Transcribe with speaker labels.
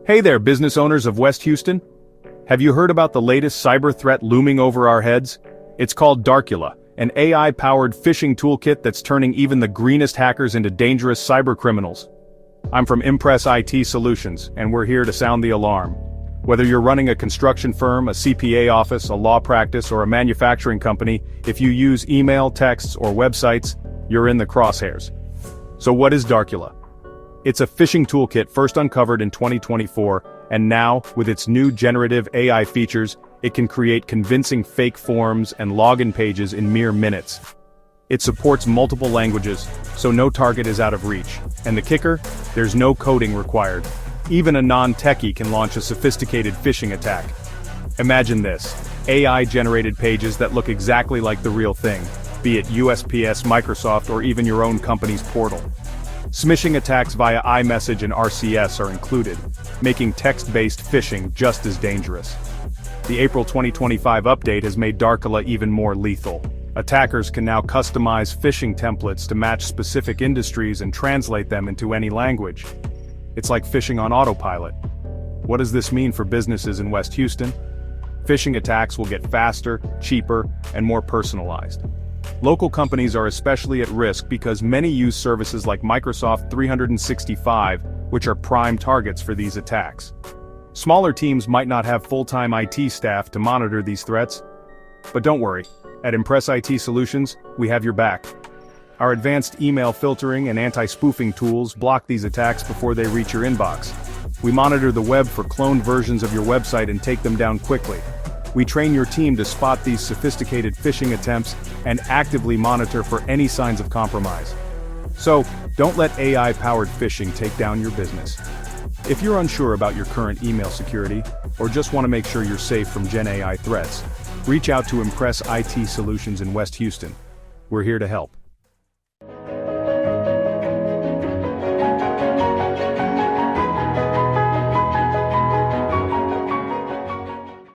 Speaker 1: Hey there, business owners of West Houston. Have you heard about the latest cyber threat looming over our heads? It's called Darcula, an AI-powered phishing toolkit that's turning even the greenest hackers into dangerous cybercriminals. I'm from Impress IT Solutions, and we're here to sound the alarm. Whether you're running a construction firm, a CPA office, a law practice, or a manufacturing company, if you use email, texts, or websites, you're in the crosshairs. So what is Darcula? It's a phishing toolkit first uncovered in 2024, and now, with its new generative AI features, it can create convincing fake forms and login pages in mere minutes. It supports multiple languages, so no target is out of reach. And the kicker? There's no coding required. Even a non-techie can launch a sophisticated phishing attack. Imagine this: AI-generated pages that look exactly like the real thing, be it USPS, Microsoft, or even your own company's portal. Smishing attacks via iMessage and RCS are included, making text-based phishing just as dangerous. The April 2025 update has made Darcula even more lethal. Attackers can now customize phishing templates to match specific industries and translate them into any language. It's like phishing on autopilot. What does this mean for businesses in West Houston? Phishing attacks will get faster, cheaper, and more personalized. Local companies are especially at risk because many use services like Microsoft 365, which are prime targets for these attacks. Smaller teams might not have full-time IT staff to monitor these threats. But don't worry, at Impress IT Solutions, we have your back. Our advanced email filtering and anti-spoofing tools block these attacks before they reach your inbox. We monitor the web for cloned versions of your website and take them down quickly. We train your team to spot these sophisticated phishing attempts and actively monitor for any signs of compromise. So, don't let AI-powered phishing take down your business. If you're unsure about your current email security, or just want to make sure you're safe from GenAI threats, reach out to Impress IT Solutions in West Houston. We're here to help.